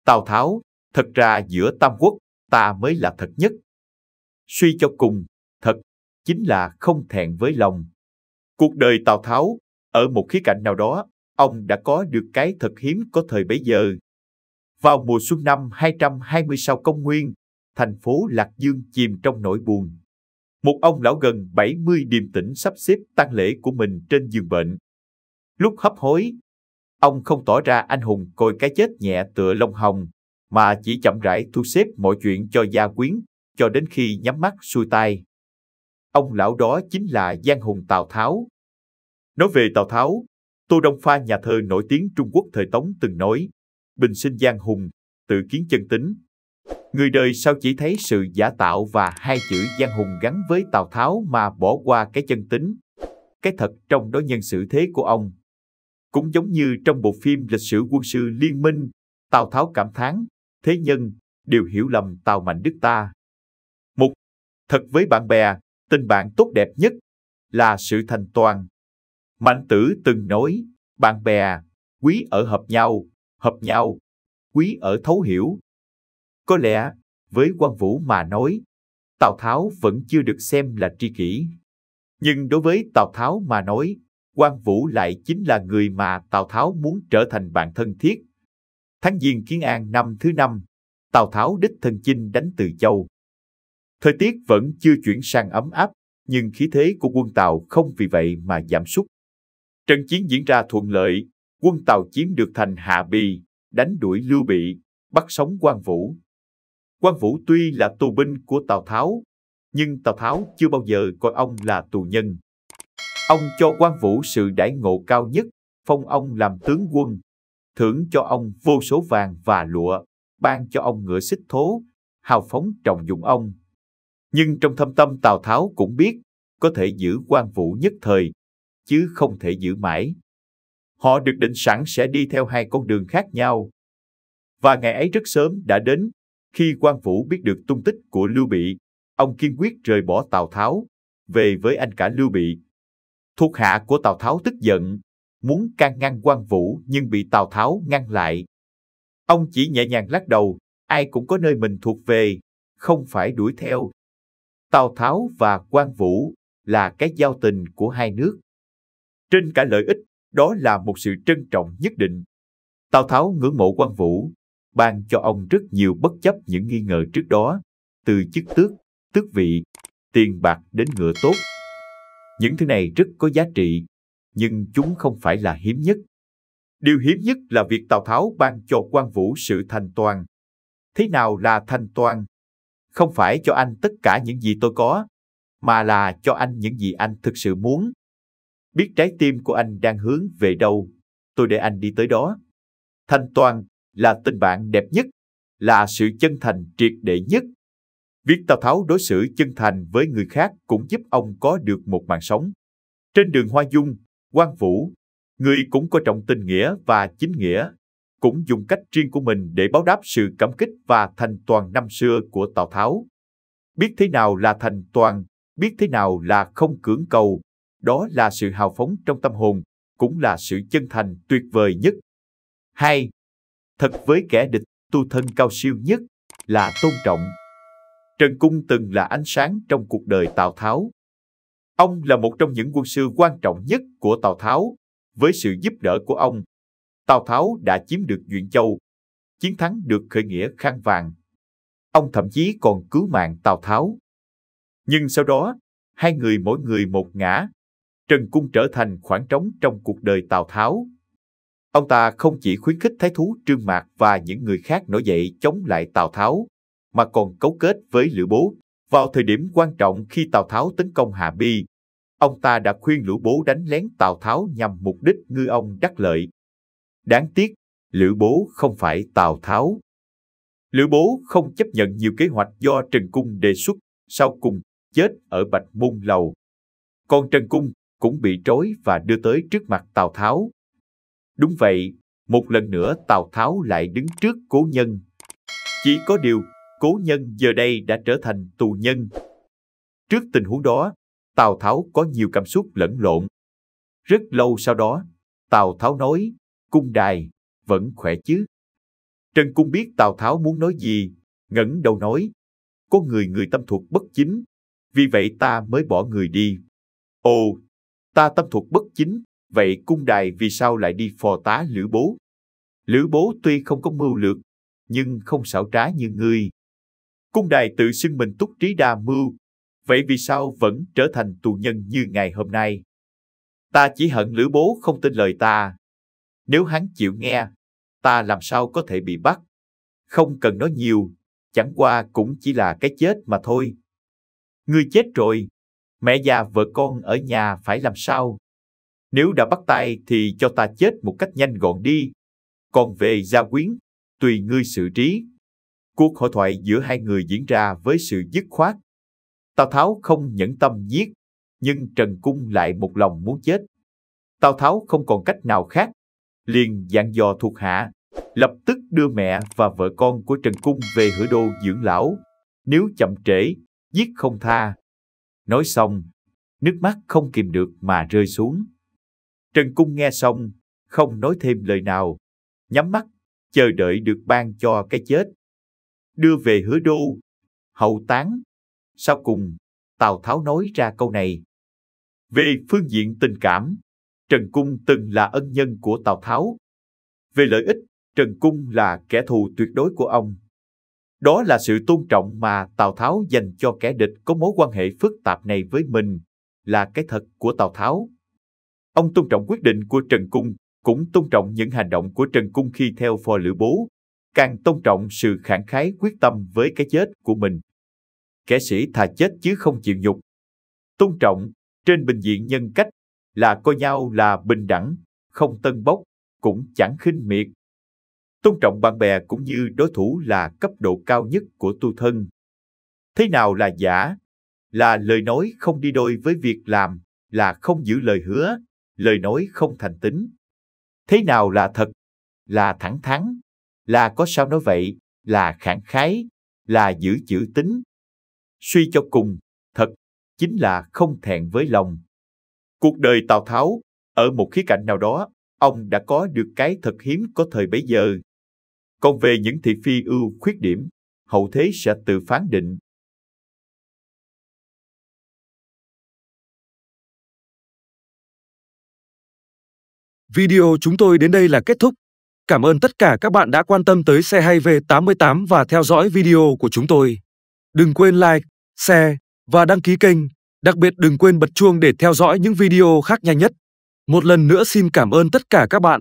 Tào Tháo, thật ra giữa tam quốc, ta mới là thật nhất. Suy cho cùng, thật chính là không thẹn với lòng. Cuộc đời Tào Tháo, ở một khía cạnh nào đó, ông đã có được cái thật hiếm có thời bấy giờ. Vào mùa xuân năm 220 sau công nguyên, thành phố Lạc Dương chìm trong nỗi buồn. Một ông lão gần 70 điềm tĩnh sắp xếp tang lễ của mình trên giường bệnh. Lúc hấp hối, ông không tỏ ra anh hùng coi cái chết nhẹ tựa lông hồng, mà chỉ chậm rãi thu xếp mọi chuyện cho gia quyến, cho đến khi nhắm mắt xuôi tai. Ông lão đó chính là Giang Hùng Tào Tháo. Nói về Tào Tháo, Tô Đông Pha nhà thơ nổi tiếng Trung Quốc thời Tống từng nói, bình sinh Giang Hùng, tự kiến chân tính. Người đời sao chỉ thấy sự giả tạo và hai chữ Giang Hùng gắn với Tào Tháo mà bỏ qua cái chân tính, cái thật trong đó nhân xử thế của ông. Cũng giống như trong bộ phim lịch sử quân sự Liên Minh, Tào Tháo cảm thán, thế nhân đều hiểu lầm Tào Mạnh Đức ta. Một, thật với bạn bè, tình bạn tốt đẹp nhất là sự thành toàn. Mạnh Tử từng nói, bạn bè, quý ở hợp nhau, quý ở thấu hiểu. Có lẽ, với Quan Vũ mà nói, Tào Tháo vẫn chưa được xem là tri kỷ. Nhưng đối với Tào Tháo mà nói, Quan Vũ lại chính là người mà Tào Tháo muốn trở thành bạn thân thiết. Tháng Giêng Kiến An năm thứ 5, Tào Tháo đích thân chinh đánh Từ Châu. Thời tiết vẫn chưa chuyển sang ấm áp, nhưng khí thế của quân Tào không vì vậy mà giảm sút. Trận chiến diễn ra thuận lợi, quân Tào chiếm được thành Hạ Bì, đánh đuổi Lưu Bị, bắt sống Quan Vũ. Quan Vũ tuy là tù binh của Tào Tháo, nhưng Tào Tháo chưa bao giờ coi ông là tù nhân. Ông cho Quan Vũ sự đãi ngộ cao nhất, phong ông làm tướng quân, thưởng cho ông vô số vàng và lụa, ban cho ông ngựa xích thố, hào phóng trọng dụng ông. Nhưng trong thâm tâm Tào Tháo cũng biết, có thể giữ Quan Vũ nhất thời, chứ không thể giữ mãi. Họ được định sẵn sẽ đi theo hai con đường khác nhau. Và ngày ấy rất sớm đã đến, khi Quan Vũ biết được tung tích của Lưu Bị, ông kiên quyết rời bỏ Tào Tháo, về với anh cả Lưu Bị. Thuộc hạ của Tào Tháo tức giận, muốn can ngăn Quan Vũ nhưng bị Tào Tháo ngăn lại. Ông chỉ nhẹ nhàng lắc đầu, ai cũng có nơi mình thuộc về, không phải đuổi theo. Tào Tháo và Quan Vũ là cái giao tình của hai nước. Trên cả lợi ích, đó là một sự trân trọng nhất định. Tào Tháo ngưỡng mộ Quan Vũ, ban cho ông rất nhiều bất chấp những nghi ngờ trước đó, từ chức tước, tước vị, tiền bạc đến ngựa tốt. Những thứ này rất có giá trị, nhưng chúng không phải là hiếm nhất. Điều hiếm nhất là việc Tào Tháo ban cho Quan Vũ sự thành toàn. Thế nào là thành toàn? Không phải cho anh tất cả những gì tôi có, mà là cho anh những gì anh thực sự muốn. Biết trái tim của anh đang hướng về đâu, tôi để anh đi tới đó. Thành toàn là tình bạn đẹp nhất, là sự chân thành triệt để nhất. Việc Tào Tháo đối xử chân thành với người khác cũng giúp ông có được một mạng sống. Trên đường Hoa Dung, Quan Vũ, người cũng có trọng tình nghĩa và chính nghĩa, cũng dùng cách riêng của mình để báo đáp sự cảm kích và thành toàn năm xưa của Tào Tháo. Biết thế nào là thành toàn, biết thế nào là không cưỡng cầu, đó là sự hào phóng trong tâm hồn, cũng là sự chân thành tuyệt vời nhất. 2. Thật với kẻ địch, tu thân cao siêu nhất là tôn trọng. Trần Cung từng là ánh sáng trong cuộc đời Tào Tháo. Ông là một trong những quân sư quan trọng nhất của Tào Tháo. Với sự giúp đỡ của ông, Tào Tháo đã chiếm được Duyện Châu, chiến thắng được khởi nghĩa khăn vàng. Ông thậm chí còn cứu mạng Tào Tháo. Nhưng sau đó, hai người mỗi một ngã, Trần Cung trở thành khoảng trống trong cuộc đời Tào Tháo. Ông ta không chỉ khuyến khích thái thú Trương Mạc và những người khác nổi dậy chống lại Tào Tháo, mà còn cấu kết với Lữ Bố. Vào thời điểm quan trọng khi Tào Tháo tấn công Hạ Bi, ông ta đã khuyên Lữ Bố đánh lén Tào Tháo nhằm mục đích ngư ông đắc lợi. Đáng tiếc, Lữ Bố không phải Tào Tháo. Lữ Bố không chấp nhận nhiều kế hoạch do Trần Cung đề xuất, sau cùng chết ở Bạch Môn Lầu. Còn Trần Cung cũng bị trói và đưa tới trước mặt Tào Tháo. Đúng vậy, một lần nữa Tào Tháo lại đứng trước Cố Nhân. Chỉ có điều, Cố Nhân giờ đây đã trở thành tù nhân. Trước tình huống đó, Tào Tháo có nhiều cảm xúc lẫn lộn. Rất lâu sau đó, Tào Tháo nói, Cung đài, vẫn khỏe chứ? Trần Cung biết Tào Tháo muốn nói gì, ngẩng đầu nói, có người tâm thuật bất chính, vì vậy ta mới bỏ người đi. Ồ, ta tâm thuật bất chính, vậy Cung Đài vì sao lại đi phò tá Lữ Bố? Lữ Bố tuy không có mưu lược, nhưng không xảo trá như ngươi. Cung Đài tự xưng mình túc trí đa mưu, vậy vì sao vẫn trở thành tù nhân như ngày hôm nay? Ta chỉ hận Lữ Bố không tin lời ta. Nếu hắn chịu nghe, ta làm sao có thể bị bắt? Không cần nói nhiều, chẳng qua cũng chỉ là cái chết mà thôi. Ngươi chết rồi, mẹ già vợ con ở nhà phải làm sao? Nếu đã bắt tay thì cho ta chết một cách nhanh gọn đi. Còn về gia quyến, tùy ngươi xử trí. Cuộc hội thoại giữa hai người diễn ra với sự dứt khoát. Tào Tháo không nhẫn tâm giết, nhưng Trần Cung lại một lòng muốn chết. Tào Tháo không còn cách nào khác, liền dặn dò thuộc hạ, lập tức đưa mẹ và vợ con của Trần Cung về Hửa Đô dưỡng lão, nếu chậm trễ, giết không tha. Nói xong, nước mắt không kìm được mà rơi xuống. Trần Cung nghe xong, không nói thêm lời nào, nhắm mắt, chờ đợi được ban cho cái chết. Đưa về Hửa Đô, hậu táng. Sau cùng, Tào Tháo nói ra câu này. Về phương diện tình cảm, Trần Cung từng là ân nhân của Tào Tháo. Về lợi ích, Trần Cung là kẻ thù tuyệt đối của ông. Đó là sự tôn trọng mà Tào Tháo dành cho kẻ địch có mối quan hệ phức tạp này với mình, là cái thật của Tào Tháo. Ông tôn trọng quyết định của Trần Cung, cũng tôn trọng những hành động của Trần Cung khi theo phò Lữ Bố, càng tôn trọng sự khẳng khái quyết tâm với cái chết của mình. Kẻ sĩ thà chết chứ không chịu nhục. Tôn trọng, trên bình diện nhân cách, là coi nhau là bình đẳng, không tân bốc, cũng chẳng khinh miệt. Tôn trọng bạn bè cũng như đối thủ là cấp độ cao nhất của tu thân. Thế nào là giả? Là lời nói không đi đôi với việc làm, là không giữ lời hứa, lời nói không thành tín. Thế nào là thật? Là thẳng thắn, là có sao nói vậy, là khẳng khái, là giữ chữ tín. Suy cho cùng, thật chính là không thẹn với lòng. Cuộc đời Tào Tháo, ở một khía cạnh nào đó, ông đã có được cái thật hiếm có thời bấy giờ. Còn về những thị phi ưu khuyết điểm, hậu thế sẽ tự phán định. Video chúng tôi đến đây là kết thúc. Cảm ơn tất cả các bạn đã quan tâm tới Xe Hay V88 và theo dõi video của chúng tôi. Đừng quên like, share và đăng ký kênh. Đặc biệt đừng quên bật chuông để theo dõi những video khác nhanh nhất. Một lần nữa xin cảm ơn tất cả các bạn.